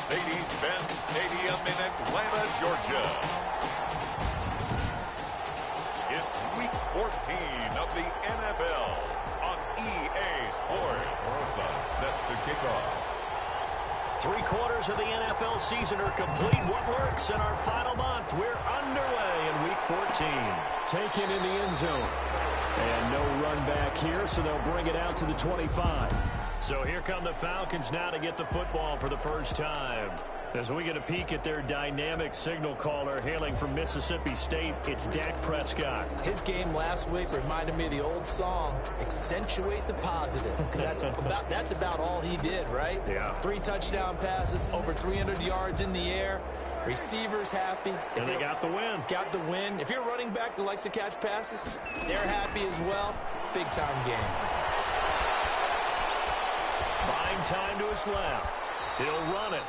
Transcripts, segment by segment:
Mercedes-Benz Stadium in Atlanta, Georgia. It's Week 14 of the NFL on EA Sports. Forza set to kick off. 3/4 of the NFL season are complete. What works in our final month? We're underway in Week 14. Taken in the end zone. And no run back here, so they'll bring it out to the 25. So here come the Falcons now to get the football for the first time. As we get a peek at their dynamic signal caller hailing from Mississippi State, it's Dak Prescott. His game last week reminded me of the old song, accentuate the positive. That's about all he did, right? Yeah. 3 touchdown passes, over 300 yards in the air. Receivers happy. And they got the win. Got the win. If you're a running back that likes to catch passes, they're happy as well. Big-time game. Buying time to his left. He'll run it.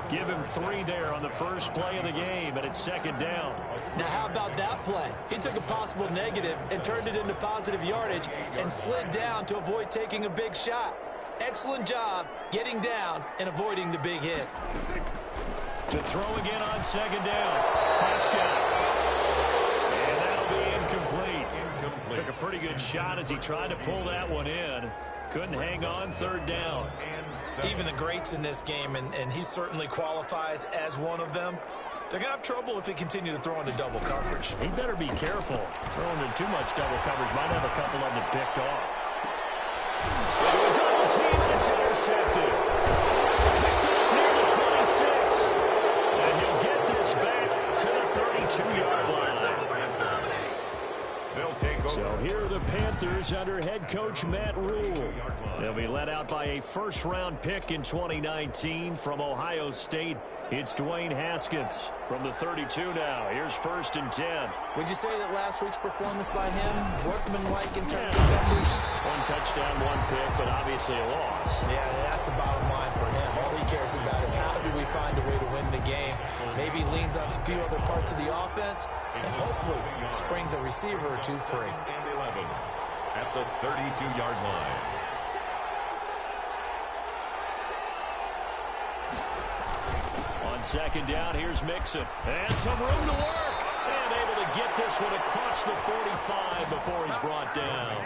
Give him 3 there on the first play of the game, and it's second down. Now, how about that play? He took a possible negative and turned it into positive yardage and slid down to avoid taking a big shot. Excellent job getting down and avoiding the big hit. To throw again on second down. Prescott. And that'll be incomplete. Took a pretty good shot as he tried to pull that one in. Couldn't hang on, third down. Even the greats in this game, and he certainly qualifies as one of them, they're going to have trouble if they continue to throw into double coverage. He better be careful. Throwing in too much double coverage might have a couple of them picked off. Into a double team, and it's intercepted. Picked off near the 26. And he'll get this back to the 32-yard line. So here are the Panthers under head coach Matt Rule. They'll be led out by a first-round pick in 2019 from Ohio State. It's Dwayne Haskins from the 32 now. Here's 1st and 10. Would you say that last week's performance by him, workmanlike in terms of numbers? 1 touchdown, 1 pick, but obviously a loss. Yeah, that's the bottom line for him. All he cares about is how do we find a way to win the game. Maybe leans on a few other parts of the offense, and hopefully springs a receiver or 2 free. At the 32-yard line. On second down, here's Mixon. And some room to work. And able to get this one across the 45 before he's brought down.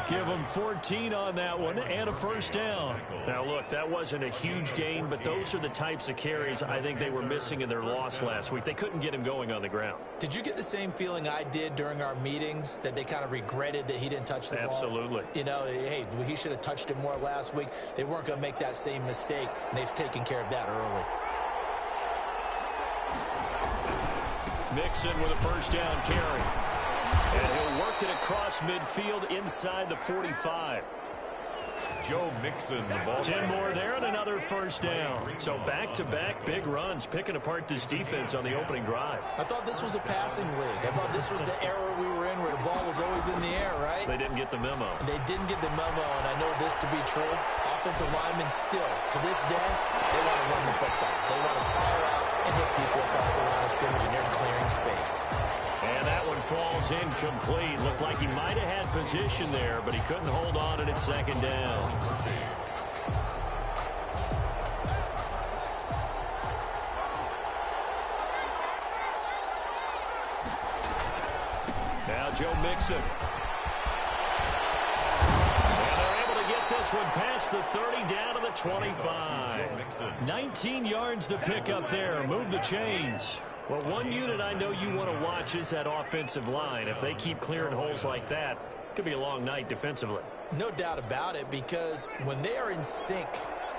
Give him 14 on that one and a first down. Now, look, that wasn't a huge gain, but those are the types of carries I think they were missing in their loss last week. They couldn't get him going on the ground. Did you get the same feeling I did during our meetings, that they kind of regretted that he didn't touch the ball? Absolutely. You know, hey, he should have touched it more last week. They weren't going to make that same mistake, and they've taken care of that early. Mixon with a first down carry. And he'll work it across midfield inside the 45. Joe Mixon, the ball. 10 more there and another first down. So back-to-back big runs, picking apart this defense on the opening drive. I thought this was a passing league. I thought this was the era we were in where the ball was always in the air, right? They didn't get the memo. And they didn't get the memo, and I know this to be true. Offensive linemen still, to this day, they want to run the football. They want to fire out and hit people across the line of scrimmage, and they're clearing space. And that one falls incomplete. Looked like he might have had position there, but he couldn't hold on to it at second down. Now Joe Mixon. And they're able to get this one past the 30 down to the 25. 19 yards to pick up there. Move the chains. Well, one unit I know you want to watch is that offensive line. If they keep clearing holes like that, it could be a long night defensively. No doubt about it, because when they are in sync,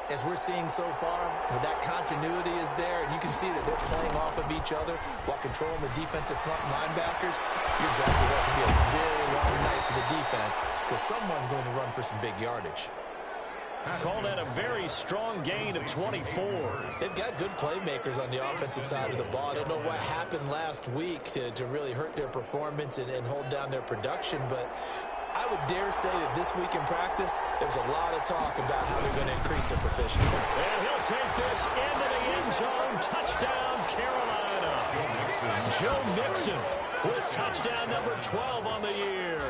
as we're seeing so far, when that continuity is there, and you can see that they're playing off of each other while controlling the defensive front linebackers, you're exactly right. It could be a very long night for the defense, because someone's going to run for some big yardage. Call that a very strong gain of 24. They've got good playmakers on the offensive side of the ball. I don't know what happened last week to really hurt their performance and hold down their production, but I would dare say that this week in practice, there's a lot of talk about how they're going to increase their proficiency. And he'll take this into the end zone. Touchdown, Carolina. Joe Mixon with touchdown number 12 on the year.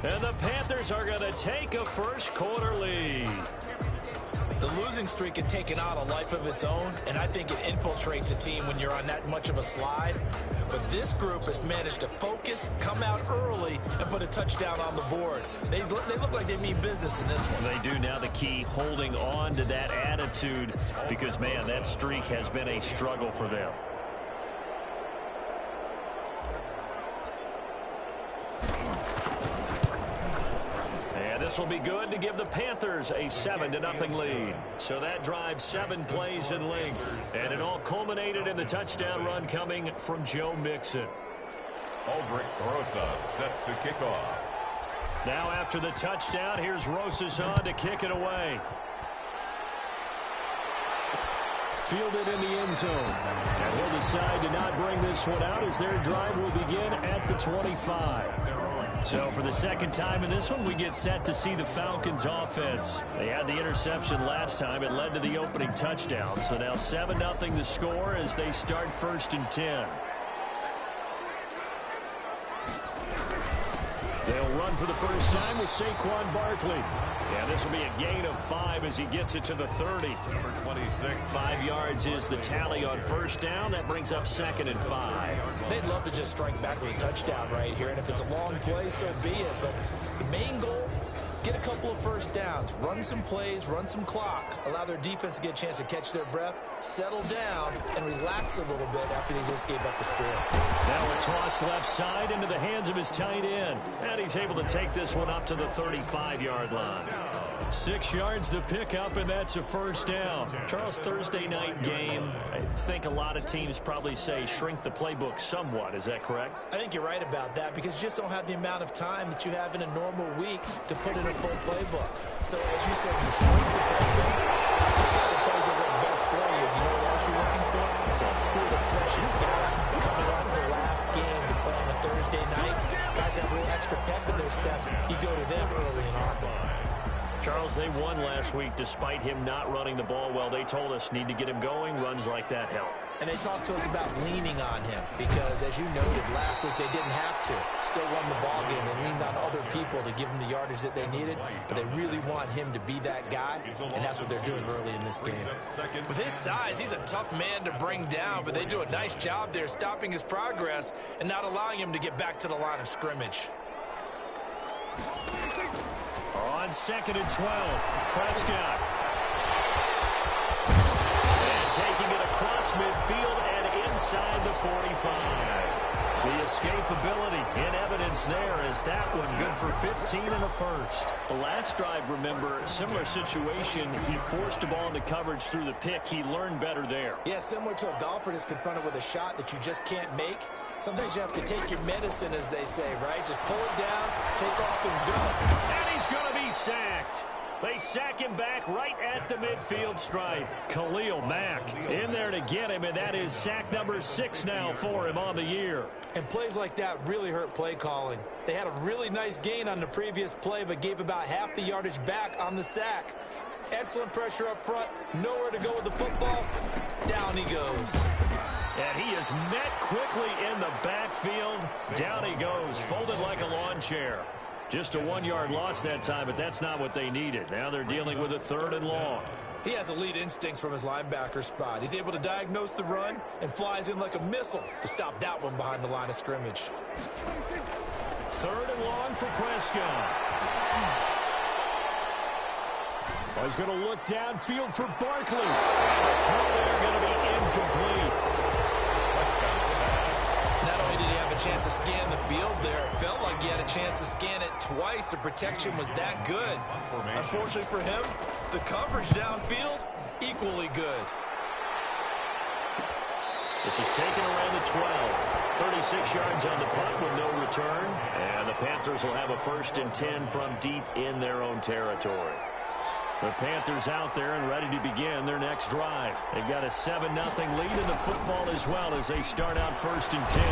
And the Panthers are going to take a first quarter lead. The losing streak had taken on a life of its own, and I think it infiltrates a team when you're on that much of a slide. But this group has managed to focus, come out early, and put a touchdown on the board. They look like they mean business in this one. They do. Now the key, holding on to that attitude, because, man, that streak has been a struggle for them. This will be good to give the Panthers a 7-0 lead. So that drive 7 plays in length. And it all culminated in the touchdown run coming from Joe Mixon. Aldrich Rosa set to kick off. Now after the touchdown, here's Rosas on to kick it away. Fielded in the end zone. And he'll decide to not bring this one out as their drive will begin at the 25. So for the second time in this one, we get set to see the Falcons offense. They had the interception last time. It led to the opening touchdown. So now 7-0 the score as they start 1st and 10. They'll run for the first time with Saquon Barkley. Yeah, this will be a gain of 5 as he gets it to the 30. Number 26. 5 yards is the tally on first down. That brings up 2nd and 5. They'd love to just strike back with a touchdown right here, and if it's a long play, so be it. But the main goal, get a couple of first downs, run some plays, run some clock, allow their defense to get a chance to catch their breath, settle down, and relax a little bit after they just gave up a score. Now a toss left side into the hands of his tight end. And he's able to take this one up to the 35-yard line. 6 yards the pickup, and that's a first down. Charles, Thursday night game, I think a lot of teams probably say shrink the playbook somewhat. Is that correct? I think you're right about that because you just don't have the amount of time that you have in a normal week to put in a full playbook. So as you said, you shrink the playbook, pick out the plays that work best for you. You know what else you're looking for? So who are the freshest guys coming off the last game to play on a Thursday night? Guys that have a little extra pep in their step, you go to them early and often. Charles, they won last week despite him not running the ball well. They told us need to get him going. Runs like that help. And they talked to us about leaning on him because, as you noted, last week they didn't have to. Still won the ball game. They leaned on other people to give them the yardage that they needed, but they really want him to be that guy, and that's what they're doing early in this game. With his size, he's a tough man to bring down, but they do a nice job there stopping his progress and not allowing him to get back to the line of scrimmage. On 2nd and 12, Prescott. And taking it across midfield and inside the 45. The escapability in evidence there as that one good for 15 and a first. The last drive, remember, similar situation. He forced a ball into coverage through the pick. He learned better there. Yeah, similar to a golfer that's confronted with a shot that you just can't make. Sometimes you have to take your medicine, as they say, right? Just pull it down, take off, and go. And he's going to be sacked. They sack him back right at the midfield stripe. Khalil Mack in there to get him, and that is sack number 6 now for him on the year. And plays like that really hurt play calling. They had a really nice gain on the previous play, but gave about half the yardage back on the sack. Excellent pressure up front, nowhere to go with the football. Down he goes. And he is met quickly in the backfield. Down he goes, folded like a lawn chair. Just a 1-yard loss that time, but that's not what they needed. Now they're dealing with a 3rd and long. He has elite instincts from his linebacker spot. He's able to diagnose the run and flies in like a missile to stop that one behind the line of scrimmage. 3rd and long for Prescott. Oh, he's going to look downfield for Barkley. The throw there going to be incomplete. Not only did he have a chance to scan the field there, it felt like he had a chance to scan it twice. The protection was that good. Unfortunately for him, the coverage downfield, equally good. This is taken around the 12. 36 yards on the punt with no return. And the Panthers will have a 1st and 10 from deep in their own territory. The Panthers out there and ready to begin their next drive. They've got a 7-0 lead in the football as well as they start out 1st and 10.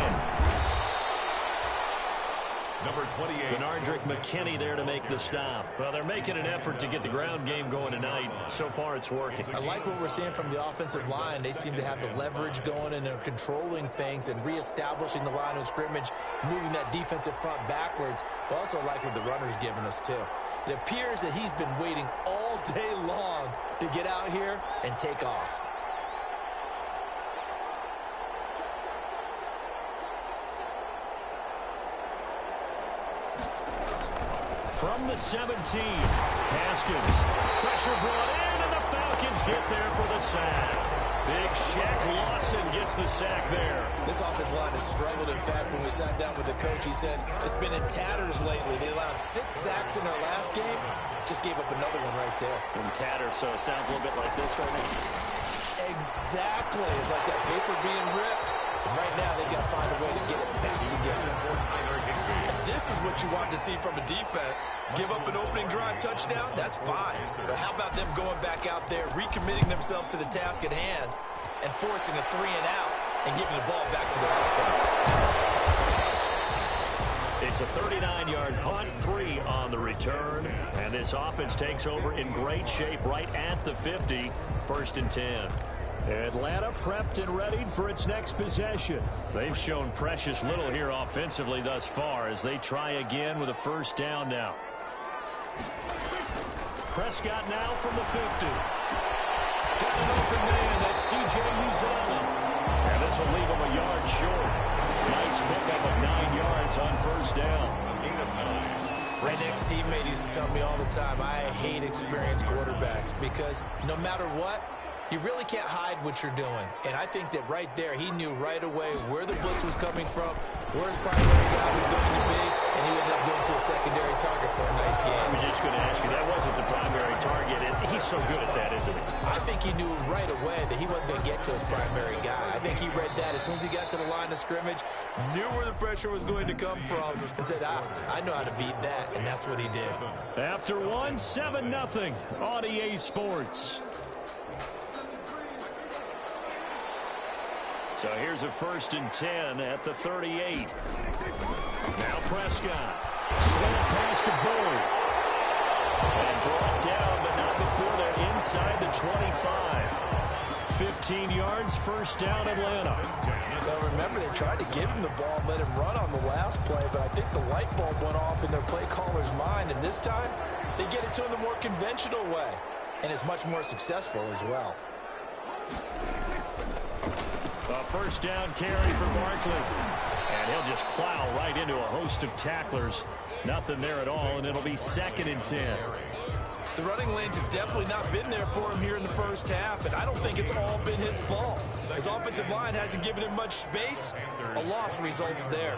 number 28. Bernardrick McKinney there to make the stop. Well, they're making an effort to get the ground game going tonight. So far, it's working. I like what we're seeing from the offensive line. They seem to have the leverage going, and they're controlling things and reestablishing the line of scrimmage, moving that defensive front backwards. But also like what the runner's giving us, too. It appears that he's been waiting all day long to get out here and take off. From the 17, Haskins. Pressure brought in, and the Falcons get there for the sack. Big Shaq Lawson gets the sack there. This offensive line has struggled. In fact, when we sat down with the coach, he said it's been in tatters lately. They allowed 6 sacks in their last game. Just gave up another one right there. In tatters, so it sounds a little bit like this right now. Exactly. It's like that paper being ripped. And right now, they've got to find a way to get it back together. And this is what you want to see from a defense. Give up an opening drive touchdown, that's fine. But how about them going back out there, recommitting themselves to the task at hand, and forcing a 3 and out, and giving the ball back to their offense. It's a 39-yard punt, 3 on the return. And this offense takes over in great shape right at the 50, 1st and 10. Atlanta prepped and readied for its next possession. They've shown precious little here offensively thus far as they try again with a 1st down now. Prescott now from the 50. Got an open man, that's C.J. Uzomah. And this will leave him a yard short. Nice pickup of 9 yards on 1st down. Redneck's teammate used to tell me all the time, I hate experienced quarterbacks because no matter what, you really can't hide what you're doing. And I think that right there, he knew right away where the blitz was coming from, where his primary guy was going to be, and he ended up going to a secondary target for a nice game. I was just going to ask you, that wasn't the primary target, and he's so good at that, isn't he? I think he knew right away that he wasn't going to get to his primary guy. I think he read that as soon as he got to the line of scrimmage, knew where the pressure was going to come from, and said, I know how to beat that, and that's what he did. After one, 7-0 on EA Sports. So here's a 1st and 10 at the 38. Now Prescott. Slant pass to Boyd. And brought down, but not before they're inside the 25. 15 yards, 1st down Atlanta. Well, remember, they tried to give him the ball and let him run on the last play, but I think the light bulb went off in their play caller's mind, and this time they get it to him the more conventional way, and it's much more successful as well. A 1st down carry for Barkley. And he'll just plow right into a host of tacklers. Nothing there at all, and it'll be 2nd and 10. The running lanes have definitely not been there for him here in the 1st half, and I don't think it's all been his fault. His offensive line hasn't given him much space. A loss results there.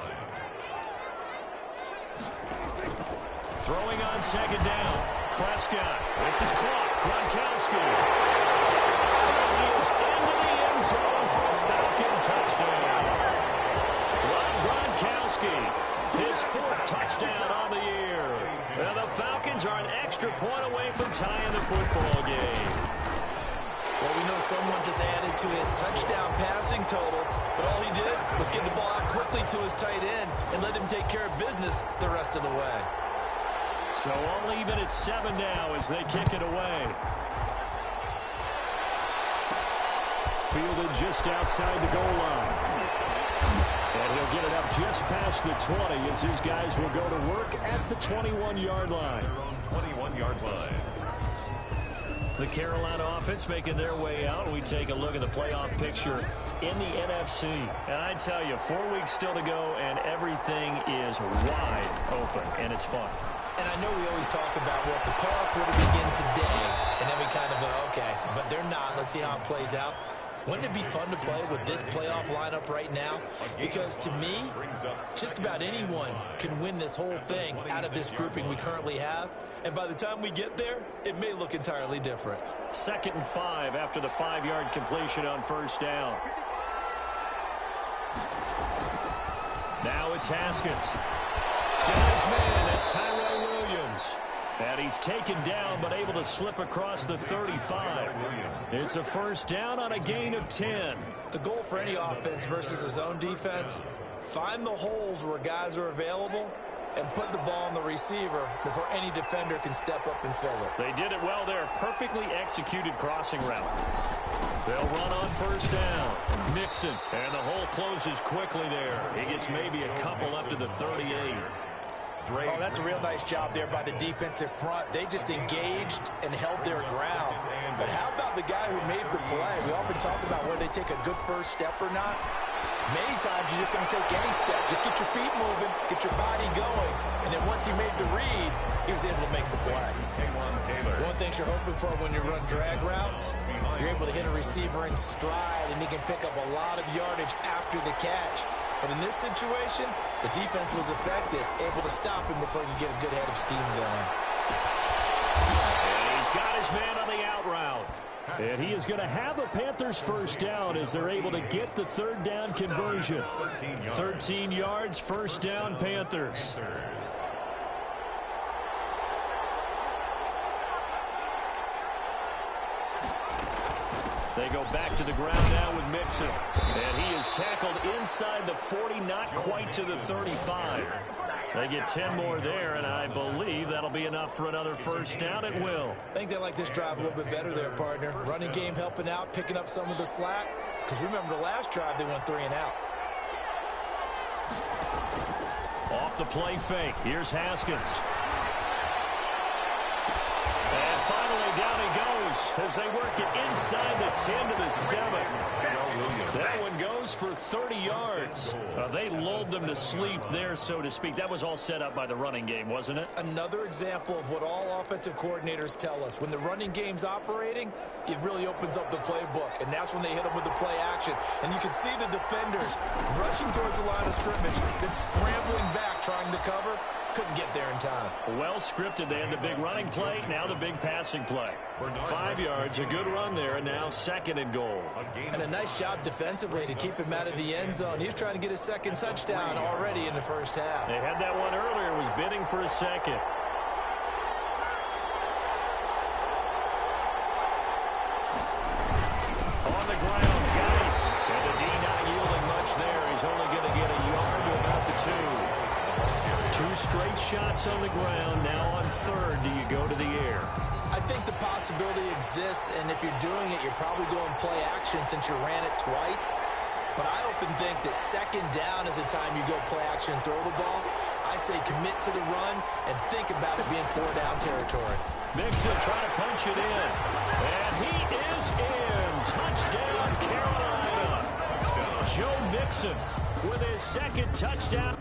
Throwing on 2nd down. Prescott. This is caught. Gronkowski. He is into the end zone for a Falcon touchdown. Rob Gronkowski, his 4th touchdown on the year. And the Falcons are an extra point away from tying the football game. Well, we know someone just added to his touchdown passing total, but all he did was get the ball out quickly to his tight end and let him take care of business the rest of the way. So all even at 7 now as they kick it away. Fielded just outside the goal line. And he'll get it up just past the 20 as his guys will go to work at the 21-yard line. 21-yard line. The Carolina offense making their way out. We take a look at the playoff picture in the NFC. And I tell you, 4 weeks still to go, and everything is wide open, and it's fun. And I know we always talk about, well, if the playoffs were to begin today, and then we kind of go, okay, but they're not. Let's see how it plays out. Wouldn't it be fun to play with this playoff lineup right now? Because to me, just about anyone can win this whole thing out of this grouping we currently have. And by the time we get there, it may look entirely different. 2nd and 5 after the 5-yard completion on 1st down. Now it's Haskins. Guy's man, that's Tyrell Williams. And he's taken down, but able to slip across the 35. It's a 1st down on a gain of 10. The goal for any offense versus a zone defense, find the holes where guys are available and put the ball on the receiver before any defender can step up and fill it. They did it well there. Perfectly executed crossing route. They'll run on first down. Mixon. And the hole closes quickly there. He gets maybe a couple up to the 38. Oh, that's a real nice job there by the defensive front. They just engaged and held their ground. But how about the guy who made the play? We often talk about whether they take a good first step or not. Many times you just don't take any step. Just get your feet moving, get your body going. And then once he made the read, he was able to make the play. One thing you're hoping for when you run drag routes, you're able to hit a receiver in stride, and he can pick up a lot of yardage after the catch. But in this situation, the defense was effective, able to stop him before he could get a good head of steam going. And he's got his man on the out route. And he is going to have a Panthers first down as they're able to get the third down conversion. 13 yards, first down, Panthers. They go back to the ground now with Mixon. And he is tackled inside the 40, not quite to the 35. They get 10 more there, and I believe that'll be enough for another first down. It will. I think they like this drive a little bit better there, partner. Running game helping out, picking up some of the slack. Because remember, the last drive, they went 3 and out. Off the play fake. Here's Haskins. And finally, down he goes as they work it inside the 10 to the 7. That one goes for 30 yards. They lulled them to sleep there, so to speak. That was all set up by the running game, wasn't it? Another example of what all offensive coordinators tell us. When the running game's operating, it really opens up the playbook, and that's when they hit them with the play action. And you can see the defenders rushing towards the line of scrimmage, then scrambling back, trying to cover. Couldn't get there in time. Well scripted. They had the big running play, now the big passing play. 5 yards, a good run there, and now second and goal. And a nice job defensively to keep him out of the end zone. He was trying to get his second touchdown already in the first half. They had that one earlier, was bidding for a second. On the ground, Geis. And the D not yielding much there. He's only going to get a yard to about the 2. 2 straight shots on the ground. Now on third, do you go to the air? I think the possibility exists, and if you're doing it, you're probably going play action since you ran it twice. But I often think that second down is the time you go play action and throw the ball. I say commit to the run and think about it being 4-down territory. Mixon trying to punch it in. And he is in. Touchdown, Carolina. Joe Mixon with his second touchdown.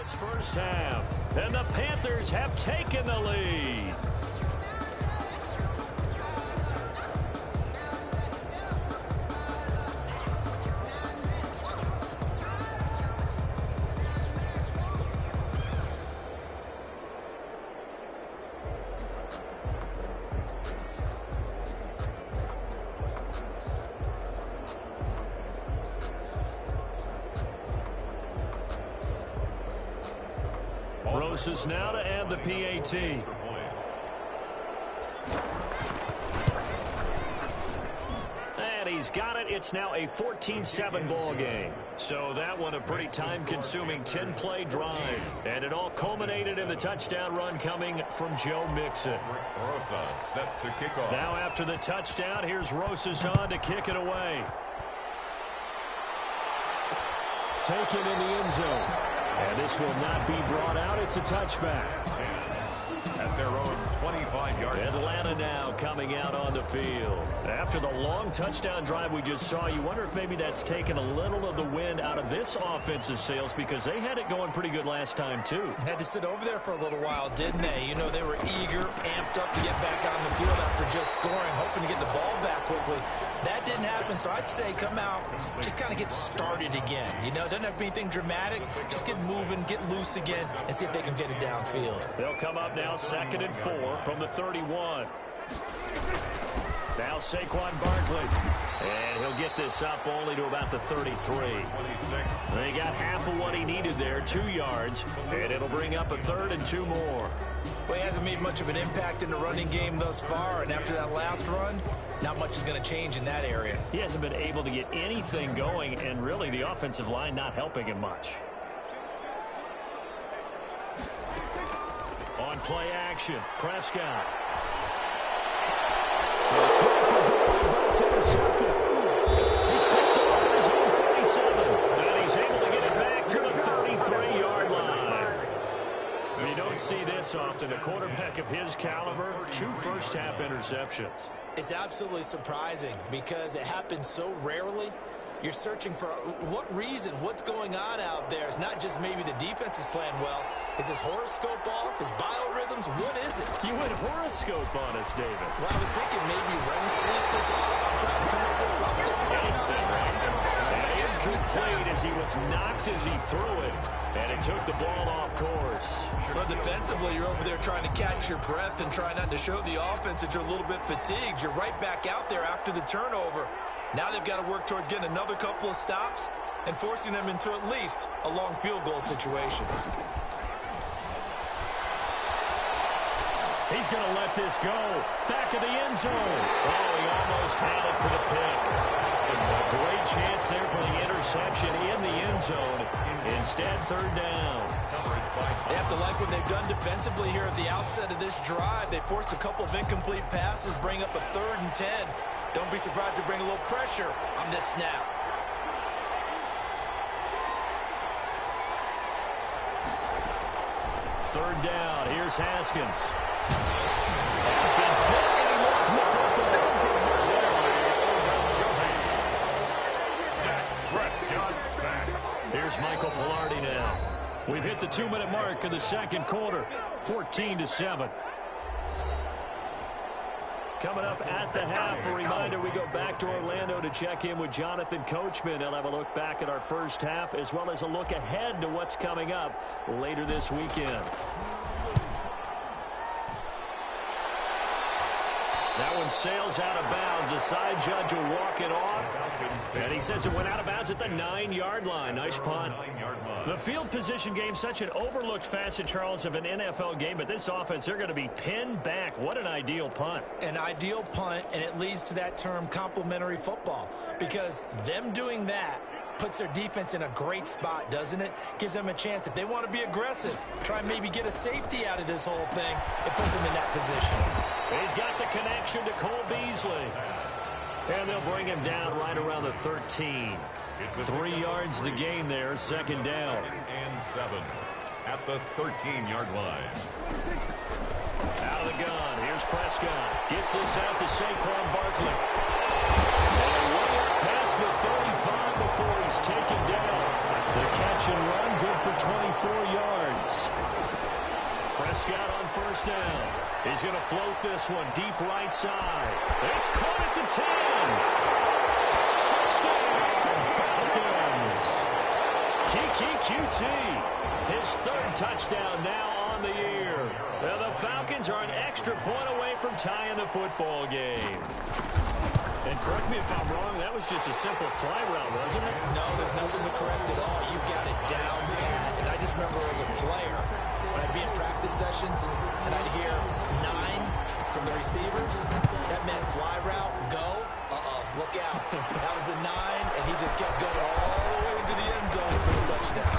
this first half, and the Panthers have taken the lead. Rosas now to add the PAT. And he's got it. It's now a 14-7 ball game. So that one a pretty time-consuming 10-play drive. And it all culminated in the touchdown run coming from Joe Mixon. Rosas set to kick off. Now after the touchdown, here's Rosas on to kick it away. Taken in the end zone. And this will not be brought out. It's a touchback. At their own 25-yard line. Atlanta now coming out on the field. After the long touchdown drive we just saw, you wonder if maybe that's taken a little of the wind out of this offensive sails because they had it going pretty good last time, too. Had to sit over there for a little while, didn't they? You know, they were eager, amped up to get back on the field after just scoring, hoping to get the ball back quickly. That didn't happen, so I'd say come out, just kind of get started again. You know, it doesn't have to be anything dramatic. Just get moving, get loose again, and see if they can get it downfield. They'll come up now 2nd and 4 from the 31. Now Saquon Barkley. And he'll get this up only to about the 33. 26. They got half of what he needed there, 2 yards. And it'll bring up a 3rd and 2 more. Well, he hasn't made much of an impact in the running game thus far, and after that last run, not much is going to change in that area. He hasn't been able to get anything going, and really the offensive line not helping him much. On play action, Prescott. It's intercepted. He's picked off at his own 47, and he's able to get it back to the 33-yard line. You don't see this often. A quarterback of his caliber, 2 first-half interceptions. It's absolutely surprising because it happens so rarely. You're searching for what reason, what's going on out there. It's not just maybe the defense is playing well. Is his horoscope off? His biorhythms? What is it? You went horoscope on us, David. Well, I was thinking maybe REM sleep is off. I'm trying to come up with something. And incomplete as he was knocked as he threw it. And it took the ball off course. Well, defensively, you're over there trying to catch your breath and try not to show the offense that you're a little bit fatigued. You're right back out there after the turnover. Now they've got to work towards getting another couple of stops and forcing them into at least a long field goal situation. He's going to let this go. Back of the end zone. Oh, he almost had it for the pick. A great chance there for the interception in the end zone. Instead, 3rd down. They have to like what they've done defensively here at the outset of this drive. They forced a couple of incomplete passes, bring up a 3rd and 10. Don't be surprised to bring a little pressure on this snap. Third down. Here's Haskins. Haskins hit and he lost the football. Dak Prescott sacked. Here's Michael Pilardi now. We've hit the 2-minute mark of the 2nd quarter. 14-7. Coming up at the half, a reminder, we go back to Orlando to check in with Jonathan Coachman. He'll have a look back at our first half as well as a look ahead to what's coming up later this weekend. That one sails out of bounds. The side judge will walk it off. And he says it went out of bounds at the 9-yard line. Nice punt. The field position game, such an overlooked facet, Charles, of an NFL game. But this offense, they're going to be pinned back. What an ideal punt. An ideal punt, and it leads to that term complementary football. Because them doing that puts their defense in a great spot, doesn't it? Gives them a chance. If they want to be aggressive, try and maybe get a safety out of this whole thing, it puts them in that position. He's got the connection to Cole Beasley. And they'll bring him down right around the 13. 3 yards the gain there, 2nd down. 2nd and 7 at the 13-yard line. Out of the gun, here's Prescott. Gets this out to Saquon Barkley. And way up past the 35 before he's taken down. The catch and run good for 24 yards. Prescott on first down. He's going to float this one deep right side. It's caught at the 10. Touchdown, Falcons. Kiki QT, his third touchdown now on the year. Now the Falcons are an extra point away from tying the football game. And correct me if I'm wrong, that was just a simple fly route, wasn't it? No, there's nothing to correct at all. You've got it down pat. And I just remember as a player, when I'd be in practice sessions and I'd hear 9 from the receivers, that meant fly route, go, look out. That was the 9, and he just kept going all the way into the end zone for the touchdown.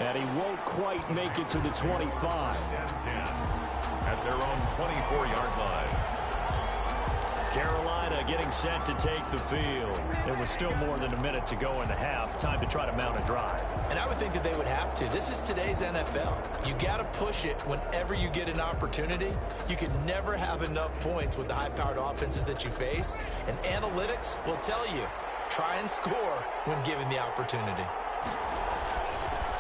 And he won't quite make it to the 25. 10-10 at their own 24-yard line. Carolina getting set to take the field. There was still more than a minute to go in the half. Time to try to mount a drive. And I would think that they would have to. This is today's NFL. You got to push it whenever you get an opportunity. You can never have enough points with the high-powered offenses that you face. And analytics will tell you, try and score when given the opportunity.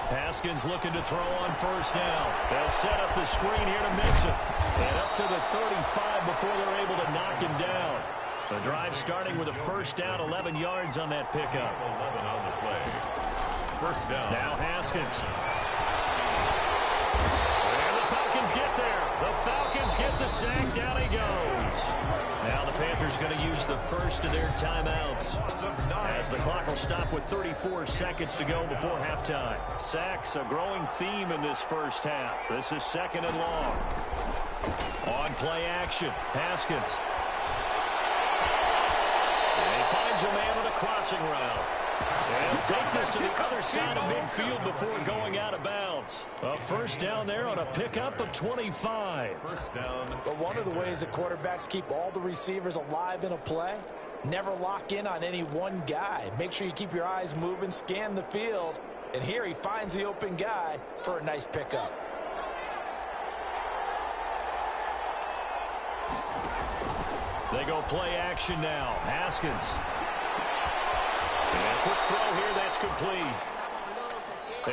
Haskins looking to throw on first down. They'll set up the screen here to mix it. And up to the 35 before they're able to knock him down. The drive starting with a first down, 11 yards on that pickup. 11 on the play. First down. Now Haskins. And the Falcons get there. The Falcons get the sack. Down he goes. Now the Panthers going to use the first of their timeouts, as the clock will stop with 34 seconds to go before halftime. Sacks, a growing theme in this first half. This is second and long. On play action, Haskins. And he finds a man on a crossing route. And he'll take this to the other side of midfield before going out of bounds. A first down there on a pickup of 25. First down. But one of the ways that quarterbacks keep all the receivers alive in a play, never lock in on any one guy. Make sure you keep your eyes moving, scan the field. And here he finds the open guy for a nice pickup. They go play action now. Haskins. And a quick throw here, that's complete.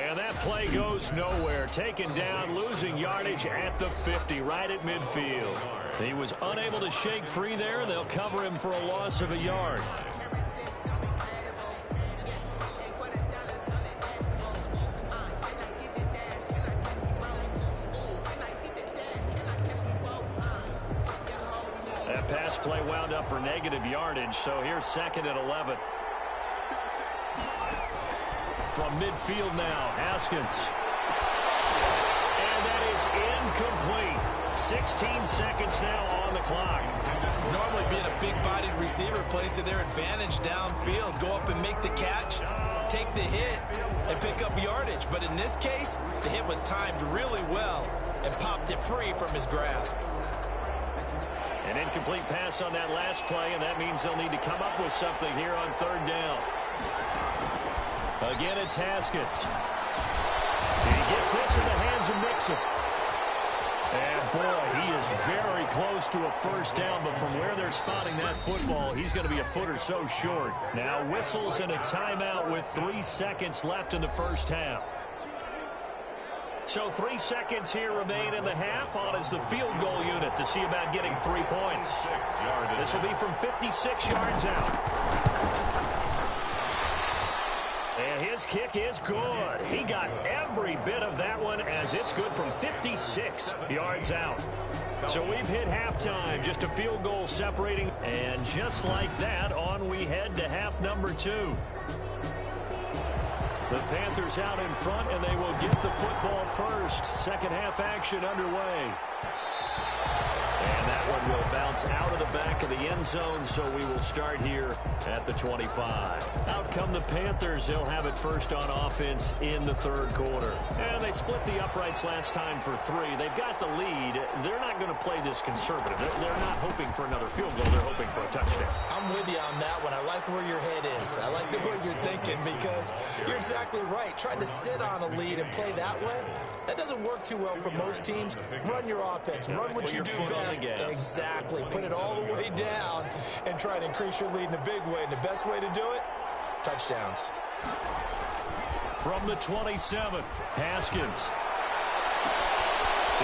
And that play goes nowhere. Taken down, losing yardage at the 50, right at midfield. He was unable to shake free there. They'll cover him for a loss of a yard. That pass play wound up for negative yardage, so here's second and 11. From midfield now, Haskins. And that is incomplete. 16 seconds now on the clock. Normally being a big-bodied receiver plays to their advantage downfield. Go up and make the catch, take the hit, and pick up yardage. But in this case, the hit was timed really well and popped it free from his grasp. An incomplete pass on that last play, and that means they'll need to come up with something here on third down. Again, it's Haskins. He gets this in the hands of Mixon. And, boy, he is very close to a first down, but from where they're spotting that football, he's going to be a foot or so short. Now whistles and a timeout with 3 seconds left in the first half. So 3 seconds here remain in the half. On is the field goal unit to see about getting 3 points. This will be from 56 yards out. And his kick is good. He got every bit of that one as it's good from 56 yards out. So we've hit halftime, just a field goal separating. And just like that, on we head to half number 2. The Panthers out in front, and they will get the football first. Second half action underway. And that one will bounce out of the back of the end zone, so we will start here at the 25. Out come the Panthers. They'll have it first on offense in the third quarter. And they split the uprights last time for 3. They've got the lead. They're not going to play this conservative. They're not hoping for another field goal. They're hoping for a touchdown. I'm with you on that one. I like where your head is. I like the way you're thinking because you're exactly right. Trying to sit on a lead and play that way, that doesn't work too well for most teams. Run your offense. Run what you do best. Exactly. Put it all the way down and try to increase your lead in a big way. And the best way to do it, touchdowns. From the 27th, Haskins.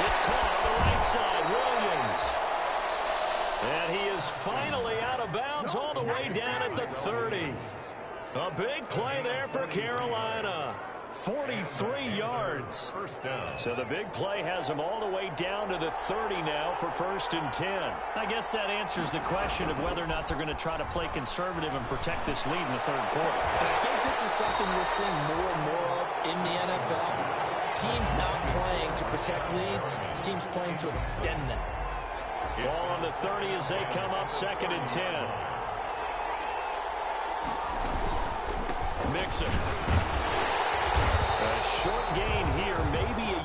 It's caught on the right side, Williams. And he is finally out of bounds all the way down at the 30. A big play there for Carolina. 43 yards. First down. So the big play has him all the way down to the 30 now for 1st and 10. I guess that answers the question of whether or not they're going to try to play conservative and protect this lead in the 3rd quarter. And I think this is something we're seeing more and more of in the NFL. Teams not playing to protect leads, teams playing to extend them. Ball on the 30 as they come up 2nd and 10. Mixon. A short gain here, maybe a...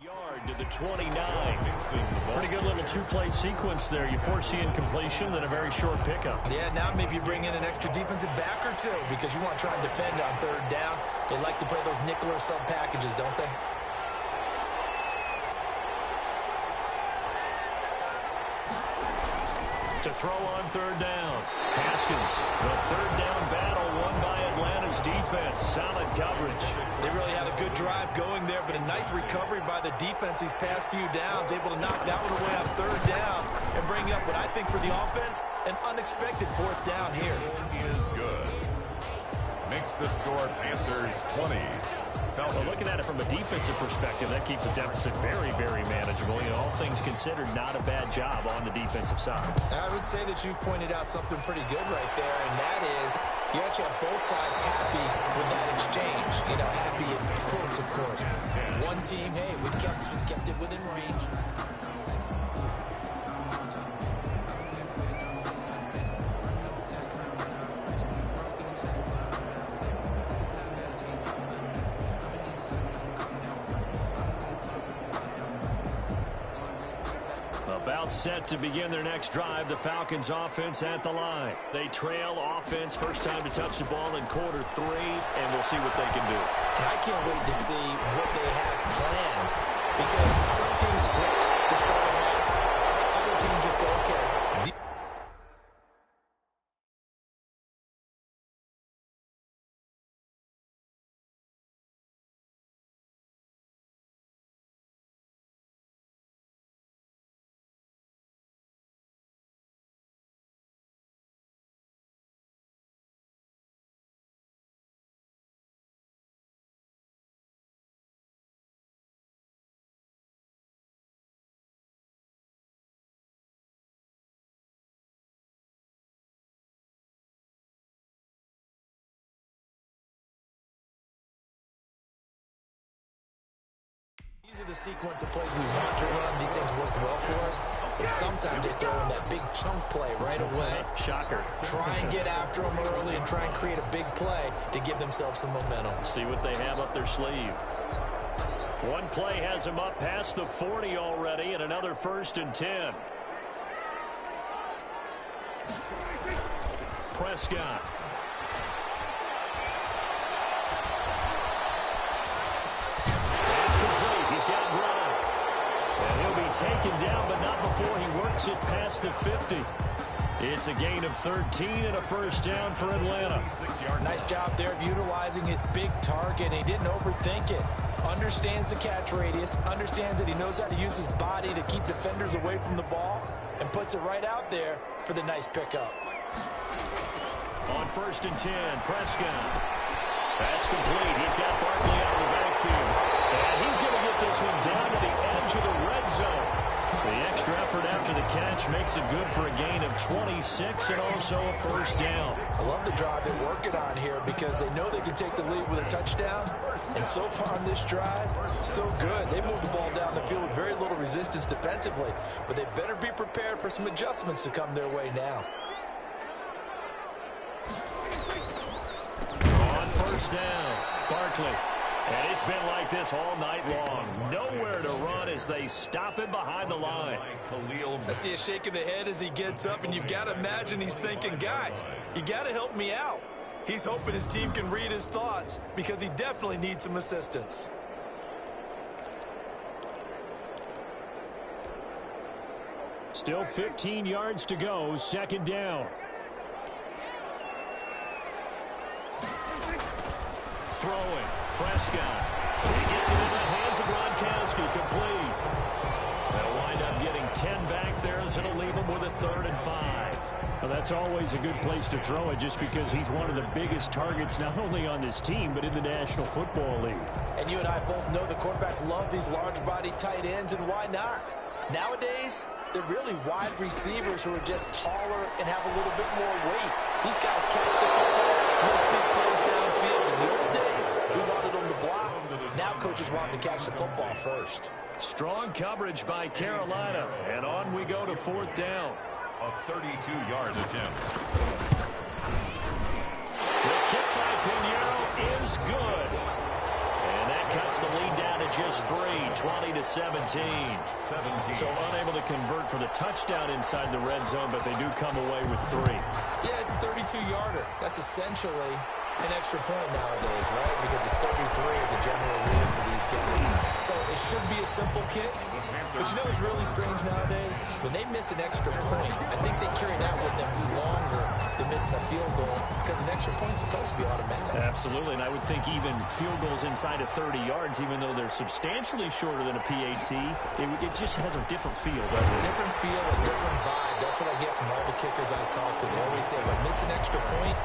Yard to the 29. Pretty good little two-play sequence there. You force the incompletion, then a very short pickup. Yeah, now maybe you bring in an extra defensive back or two because you want to try and defend on 3rd down. They like to play those nickel or sub packages, don't they? To throw on 3rd down. Haskins, the 3rd down battle won by Atlanta's defense. Solid coverage. They really had a good drive going there, but a nice recovery by the defense these past few downs, able to knock that one away on 3rd down and bring up what I think for the offense, an unexpected 4th down here. He is good. Makes the score Panthers 20. Well, looking at it from a defensive perspective, that keeps the deficit very, very manageable. You know, all things considered, not a bad job on the defensive side. I would say that you've pointed out something pretty good right there, and that is you actually have both sides happy with that exchange. You know, happy in quotes, of course. One team, hey, we've kept it within range. About set to begin their next drive, the Falcons offense at the line. They trail offense, first time to touch the ball in quarter 3, and we'll see what they can do. And I can't wait to see what they have planned because some teams script to start a half, other teams just go, okay, the sequence of plays we want to run, these things worked well for us. And sometimes they throw in that big chunk play right away. Shocker. Try and get after them early and try and create a big play to give themselves some momentum. See what they have up their sleeve. One play has them up past the 40 already, and another 1st and 10. Prescott. It's complete. He's got Gronk. And he'll be taken down, but not before he works it past the 50. It's a gain of 13 and a 1st down for Atlanta. Nice job there of utilizing his big target. He didn't overthink it. Understands the catch radius, understands that he knows how to use his body to keep defenders away from the ball, and puts it right out there for the nice pickup. On 1st and 10, Prescott. That's complete. He's got Barkley out of the backfield. And he's going to get this one down to the edge of the red zone. The extra effort after the catch makes it good for a gain of 26 and also a 1st down. I love the drive they're working on here because they know they can take the lead with a touchdown. And so far on this drive, so good. They moved the ball down the field with very little resistance defensively. But they better be prepared for some adjustments to come their way now. On 1st down, Barkley. And it's been like this all night long. Nowhere to run as they stop him behind the line. I see a shake of the head as he gets up, and you've got to imagine he's thinking, guys, you got to help me out. He's hoping his team can read his thoughts because he definitely needs some assistance. Still 15 yards to go, 2nd down. Throwing. Prescott. He gets it in the hands of Gronkowski. Complete. They'll wind up getting 10 back there as it'll leave him with a 3rd and 5. Well, that's always a good place to throw it just because he's one of the biggest targets not only on this team but in the National Football League. And you and I both know the quarterbacks love these large-body tight ends, and why not? Nowadays, they're really wide receivers who are just taller and have a little bit more weight. These guys catch the football, make big plays downfield. In the old days, we wanted them to block. Now coaches want them to catch the football first. Strong coverage by Carolina. And on we go to 4th down. A 32-yard attempt. The kick by Pinheiro is good. And that cuts the lead down to just 3, 20-17. So unable to convert for the touchdown inside the red zone, but they do come away with 3. Yeah, it's a 32-yarder. That's essentially an extra point nowadays, right? Because it's 33 is a general rule for these guys. So it should be a simple kick. But you know what's really strange nowadays? When they miss an extra point, I think they carry that with them longer than missing a field goal because an extra point's supposed to be automatic. Absolutely, and I would think even field goals inside of 30 yards, even though they're substantially shorter than a PAT, it just has a different feel, doesn't it? Different feel, a different vibe. That's what I get from all the kickers I talk to. They always say, if I miss an extra point,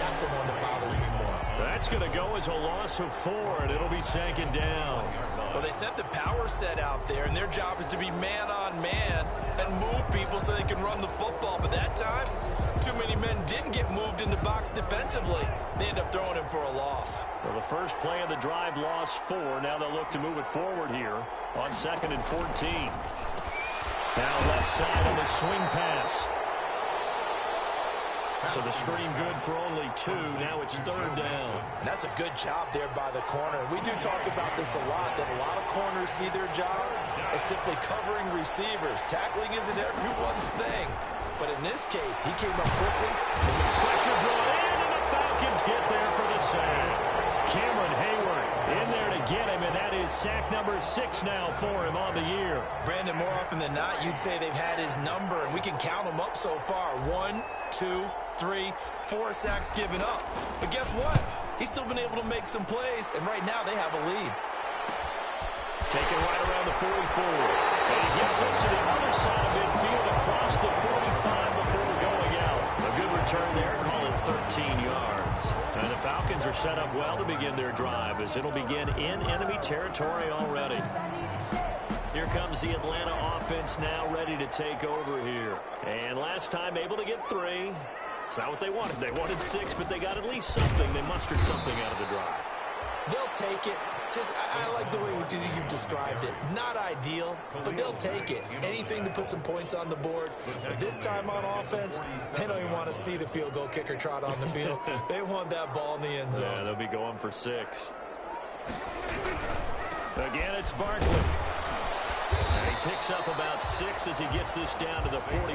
that's the one that bothers me more. That's going to go as a loss of 4, and it'll be 2nd down. Well, they sent the power set out there, and their job is to be man-on-man and move people so they can run the football. But that time, too many men didn't get moved in the box defensively. They end up throwing him for a loss. Well, the first play of the drive lost 4. Now they'll look to move it forward here on 2nd and 14. Now left side on the swing pass. So the screen good for only 2. Now it's 3rd down. And that's a good job there by the corner. We do talk about this a lot, that a lot of corners see their job as simply covering receivers. Tackling isn't everyone's thing. But in this case, he came up quickly. Pressure brought in, and the Falcons get there for the sack. Cameron Hayward in there to get him, and that is sack number 6 now for him on the year. Brandon, more often than not, you'd say they've had his number, and we can count them up so far. 1, 2, 3, 4 sacks given up. But guess what? He's still been able to make some plays, and right now they have a lead. Taken right around the 44. And he gets us to the other side of midfield across the 45 before going out. A good return there, call it 13 yards. And the Falcons are set up well to begin their drive as it'll begin in enemy territory already. Here comes the Atlanta offense now ready to take over here. And last time able to get 3. It's not what they wanted. They wanted 6, but they got at least something. They mustered something out of the drive. They'll take it. I like the way you described it. Not ideal, but they'll take it. Anything to put some points on the board. But this time on offense, they don't even want to see the field goal kicker trot on the field. They want that ball in the end zone. Yeah, they'll be going for 6. Again, it's Barkley. And he picks up about 6 as he gets this down to the 41.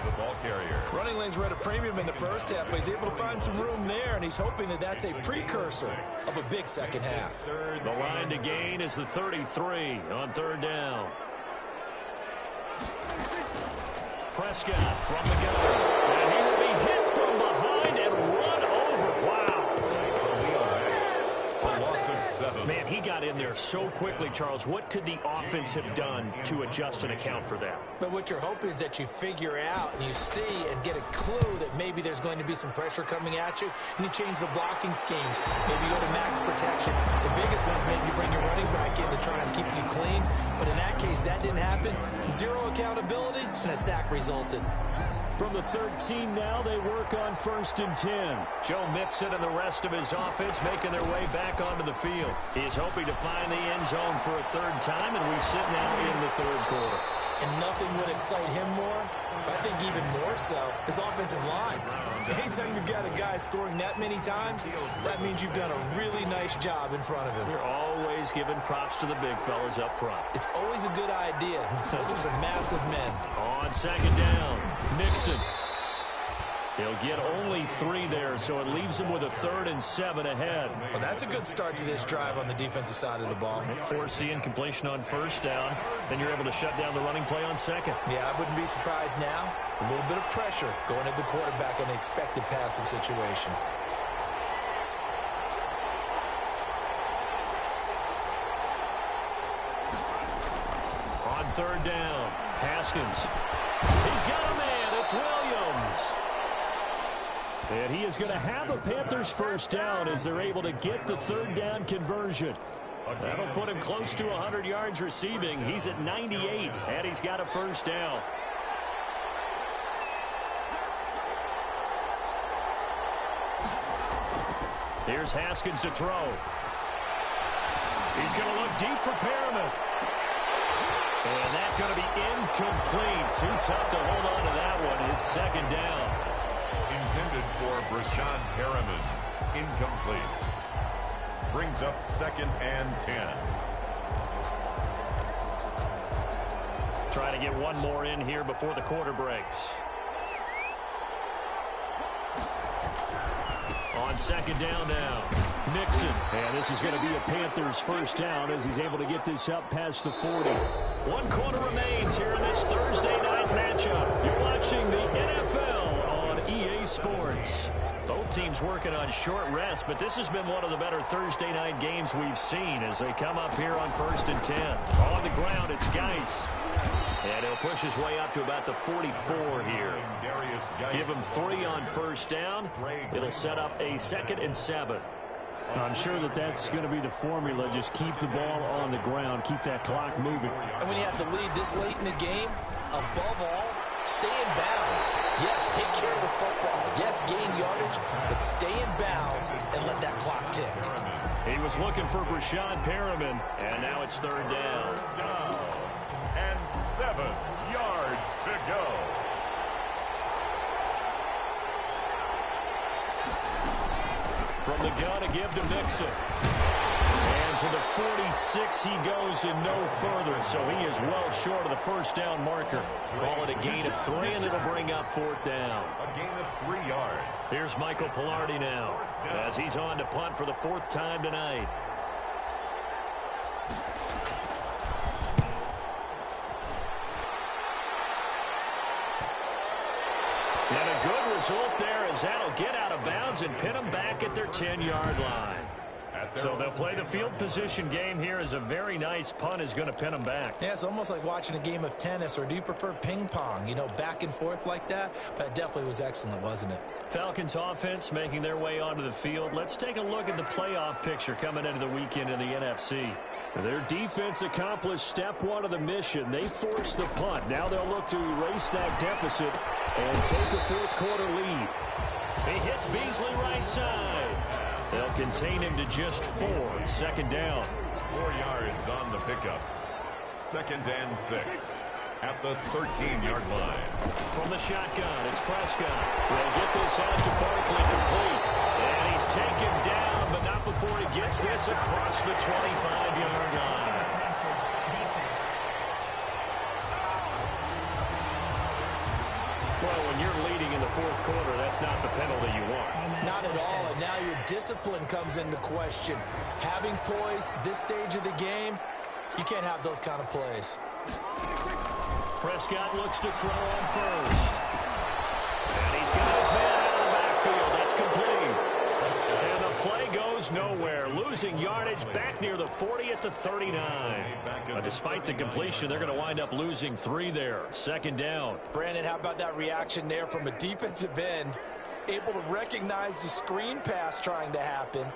The ball carrier. Running lanes were at a premium in the first half, but he's able to find some room there, and he's hoping that that's a precursor of a big second half. The line to gain is the 33 on 3rd down. Prescott from the gun. And he will be hit from behind and run over. Wow. A loss of 7. Man, he got in there so quickly, Charles. What could the offense have done to adjust and account for that? But what you're hoping is that you figure out and you see and get a clue that maybe there's going to be some pressure coming at you, and you change the blocking schemes. Maybe go to max protection. The biggest one is maybe you bring your running back in to try and keep you clean. But in that case, that didn't happen. 0 accountability, and a sack resulted. From the 13 now, they work on 1st and 10. Joe Mixon and the rest of his offense making their way back onto the field. He's hoping to find the end zone for a 3rd time, and we sit now in the 3rd quarter. And nothing would excite him more, but I think even more so, his offensive line. Anytime you've got a guy scoring that many times, that means you've done a really nice job in front of him. You're always giving props to the big fellas up front. It's always a good idea. Those are some massive men. On 2nd down, Mixon. He'll get only 3 there, so it leaves him with a 3rd and 7 ahead. Well, that's a good start to this drive on the defensive side of the ball. Force the incompletion on 1st down. Then you're able to shut down the running play on 2nd. Yeah, I wouldn't be surprised now. A little bit of pressure going at the quarterback in an expected passing situation. On 3rd down, Haskins. He's got a man. It's Williams. And he is going to have a Panthers 1st down as they're able to get the 3rd down conversion. That'll put him close to 100 yards receiving. He's at 98, and he's got a 1st down. Here's Haskins to throw. He's going to look deep for Perriman. And that's going to be incomplete. Too tough to hold on to that one. It's 2nd down. Intended for Brashad Perriman. Incomplete. Brings up 2nd and 10. Trying to get one more in here before the quarter breaks. On 2nd down now, Mixon. And this is going to be a Panthers 1st down as he's able to get this up past the 40. 1 quarter remains here in this Thursday night matchup. You're watching the NFL on EA Sports. Both teams working on short rest, but this has been one of the better Thursday night games we've seen as they come up here on 1st and 10. On the ground, it's Geis. And he'll push his way up to about the 44 here. Give him 3 on 1st down. It'll set up a 2nd and 7. I'm sure that that's going to be the formula. Just keep the ball on the ground. Keep that clock moving. And when you have to lead this late in the game, above all, stay in bounds. Yes, take care of the football. Yes, gain yardage, but stay in bounds and let that clock tick. He was looking for Brashad Perriman, and now it's 3rd down. And 7 yards to go. From the gun, a give to Mixon. And to the 46 he goes and no further, so he is well short of the 1st down marker. Ball at a gain of 3, and it'll bring up 4th down. A gain of 3 yards. Here's Michael Pilardi now as he's on to punt for the 4th time tonight. And a good result there as that'll get out of bounds and pin them back at their 10-yard line. So they'll play the field position game here as a very nice punt is going to pin them back. Yeah, it's almost like watching a game of tennis, or do you prefer ping pong? You know, back and forth like that? But it definitely was excellent, wasn't it? Falcons offense making their way onto the field. Let's take a look at the playoff picture coming into the weekend in the NFC. Their defense accomplished step 1 of the mission. They forced the punt. Now they'll look to erase that deficit and take a 4th quarter lead. He hits Beasley right side. They'll contain him to just 4. Second down. 4 yards on the pickup. 2nd and 6 at the 13-yard line. From the shotgun, it's Prescott. Will get this out to Barkley, complete. And he's taken down, but not before he gets this across the 25-yard line. Well, when you're leading in the fourth quarter, that's not the penalty you want. Not at all, and now your discipline comes into question. Having poise this stage of the game, you can't have those kind of plays. Prescott looks to throw on first. And he's got his man out of the backfield. That's complete. And the play goes nowhere. Losing yardage back near the 40 at the 39. But despite the completion, they're going to wind up losing 3 there. Second down. Brandon, how about that reaction there from a defensive end? Able to recognize the screen pass trying to happen.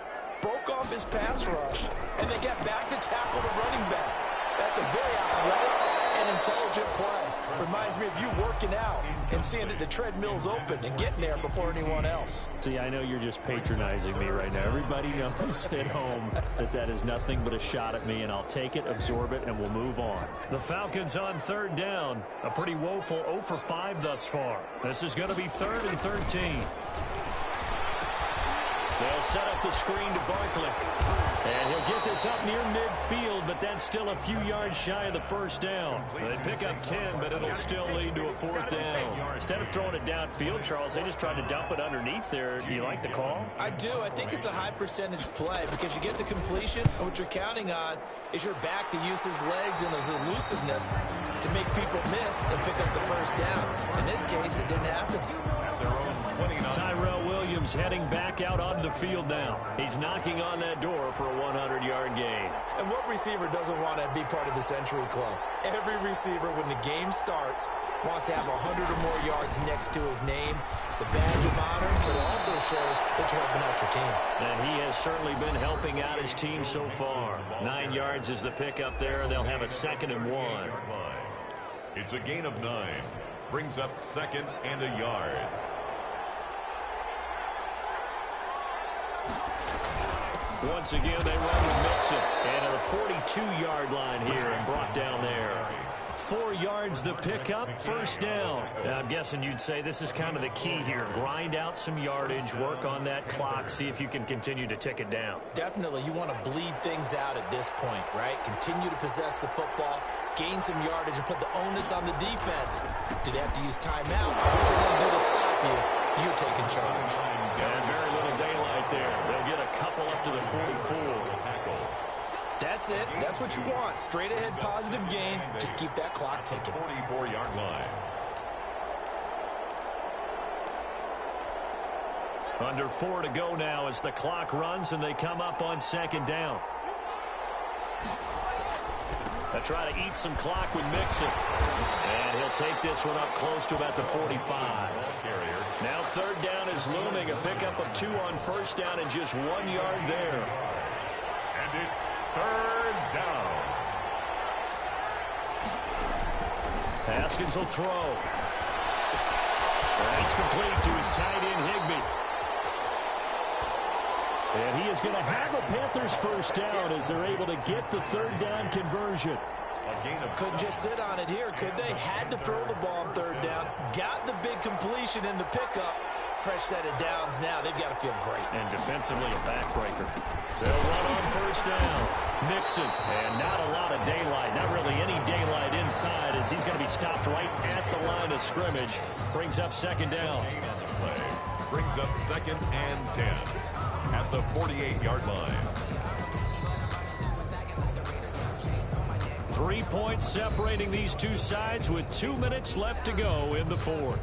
Broke off his pass rush. And then get back to tackle the running back. That's a very athletic and intelligent play. Reminds me of you working out and seeing that the treadmill's open and getting there before anyone else. See, I know you're just patronizing me right now. Everybody knows at home that is nothing but a shot at me, and I'll take it, absorb it, and we'll move on. The Falcons on third down. A pretty woeful 0 for 5 thus far. This is going to be 3rd and 13. They'll set up the screen to Barkley. And he'll get this up near midfield, but that's still a few yards shy of the first down. They pick up 10, but it'll still lead to a 4th down. Instead of throwing it downfield, Charles, they just tried to dump it underneath there. Do you like the call? I do. I think it's a high percentage play because you get the completion, and what you're counting on is your back to use his legs and his elusiveness to make people miss and pick up the first down. In this case, it didn't happen. Tyrell Williams heading back out onto the field now. He's knocking on that door for a 100-yard gain. And what receiver doesn't want to be part of the Century Club? Every receiver, when the game starts, wants to have 100 or more yards next to his name. It's a badge of honor, but it also shows that you're helping out your team. And he has certainly been helping out his team so far. 9 yards is the pickup there, and they'll have a 2nd and 1. It's a gain of 9. Brings up 2nd and a yard. Once again, they run with Mixon. And at the 42-yard line here and brought down there. 4 yards the pickup, first down. Now, I'm guessing you'd say this is kind of the key here. Grind out some yardage, work on that clock, see if you can continue to tick it down. Definitely, you want to bleed things out at this point, right? Continue to possess the football, gain some yardage, and put the onus on the defense. Do they have to use timeouts? What are they going to do to stop you? You're taking charge. And very little daylight there. They'll get a couple up to the 44. That's it. That's what you want. Straight ahead positive gain. Just keep that clock ticking. 44-yard line. Under 4 to go now as the clock runs and they come up on 2nd down. They try to eat some clock with Mixon. And he'll take this one up close to about the 45. Now 3rd down is looming. A pickup of 2 on first down and just 1 yard there. And it's 3rd down. Haskins will throw. That's complete to his tight end, Higbee. And he is going to have a Panthers first down as they're able to get the 3rd down conversion. Couldn't just sit on it here, could they? Had to throw the ball on 3rd down. Got the big completion in the pickup. Fresh set of downs now. They've got to feel great. And defensively, a backbreaker. They'll run on first down. Mixon. And not a lot of daylight. Not really any daylight inside as he's going to be stopped right at the line of scrimmage. Brings up 2nd down. Brings up 2nd and 10 at the 48-yard line. 3 points separating these two sides with 2 minutes left to go in the 4th.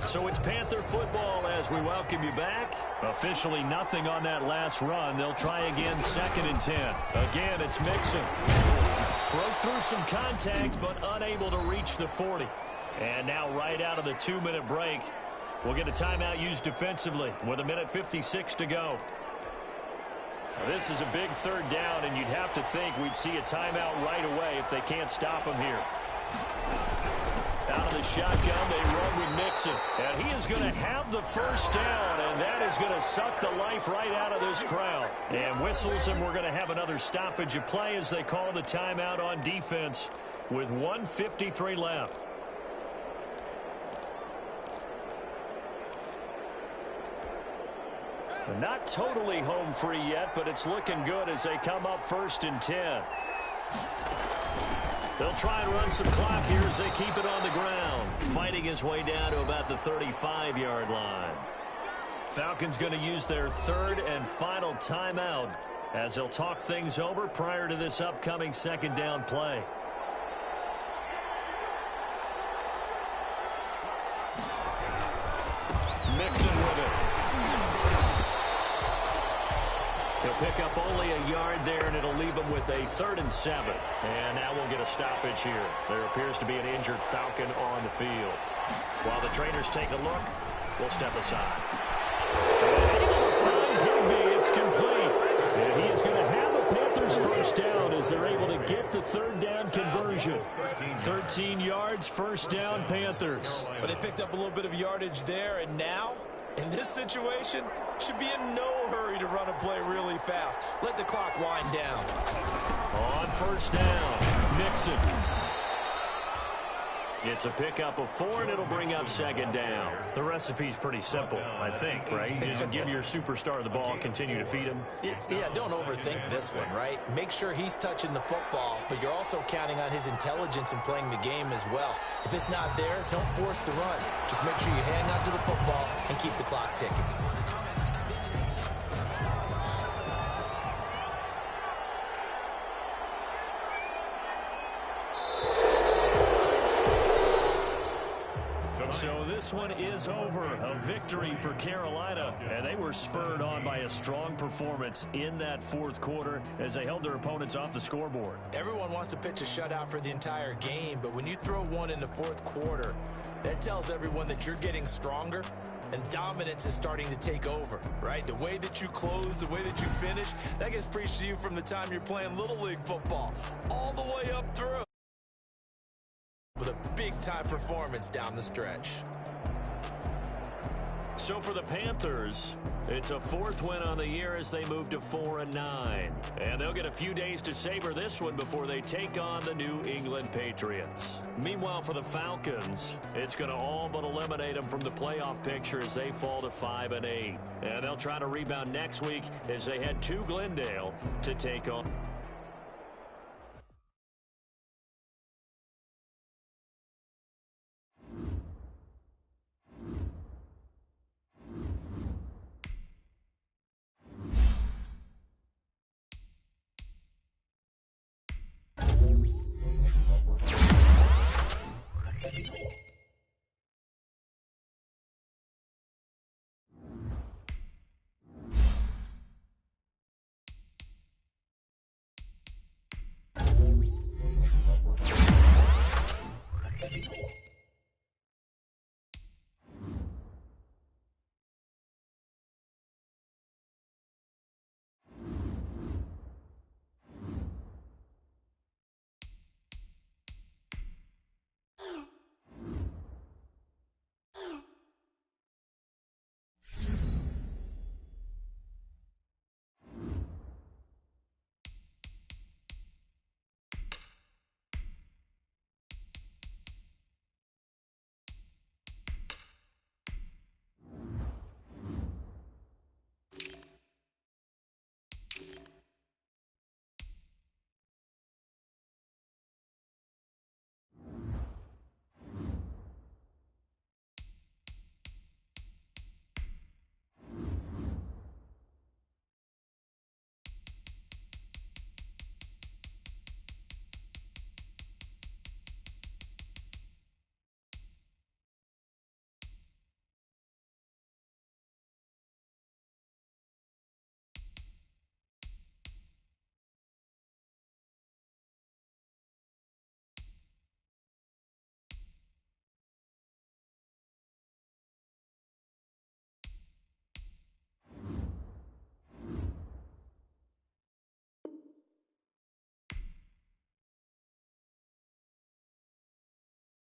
So it's Panther football as we welcome you back. Officially nothing on that last run. They'll try again 2nd and 10. Again, it's Mixon. Broke through some contact, but unable to reach the 40. And now right out of the 2-minute break, we'll get a timeout used defensively with 1:56 to go. Now, this is a big 3rd down, and you'd have to think we'd see a timeout right away if they can't stop him here. Out of the shotgun, they run with Mixon. And he is going to have the first down, and And that is going to suck the life right out of this crowd. And whistles, and we're going to have another stoppage of play as they call the timeout on defense with 1:53 left. They're not totally home free yet, but it's looking good as they come up 1st and 10. They'll try and run some clock here as they keep it on the ground, fighting his way down to about the 35-yard line. Falcons going to use their 3rd and final timeout as they'll talk things over prior to this upcoming 2nd down play. Mixon with it. He'll pick up only a yard there, and it'll leave him with a 3rd and 7. And now we'll get a stoppage here. There appears to be an injured Falcon on the field. While the trainers take a look, we'll step aside. It's complete. And he is going to have a Panthers first down as they're able to get the 3rd down conversion. 13 yards, first down, Panthers. But they picked up a little bit of yardage there, and now, in this situation, should be in no hurry to run a play really fast. Let the clock wind down. On first down, Mixon. It's a pickup of 4, and it'll bring up 2nd down. The recipe's pretty simple, I think, right? You just give your superstar the ball, continue to feed him. Yeah, don't overthink this one, right? Make sure he's touching the football, but you're also counting on his intelligence in playing the game as well. If it's not there, don't force the run. Just make sure you hang on to the football and keep the clock ticking. So this one is over. A victory for Carolina, and they were spurred on by a strong performance in that 4th quarter as they held their opponents off the scoreboard. Everyone wants to pitch a shutout for the entire game, but when you throw one in the 4th quarter, that tells everyone that you're getting stronger and dominance is starting to take over, right? The way that you close, the way that you finish, that gets preached to you from the time you're playing Little League football all the way up through. With a big-time performance down the stretch. So for the Panthers, it's a 4th win on the year as they move to 4-9. And they'll get a few days to savor this one before they take on the New England Patriots. Meanwhile, for the Falcons, it's going to all but eliminate them from the playoff picture as they fall to 5-8. And they'll try to rebound next week as they head to Glendale to take on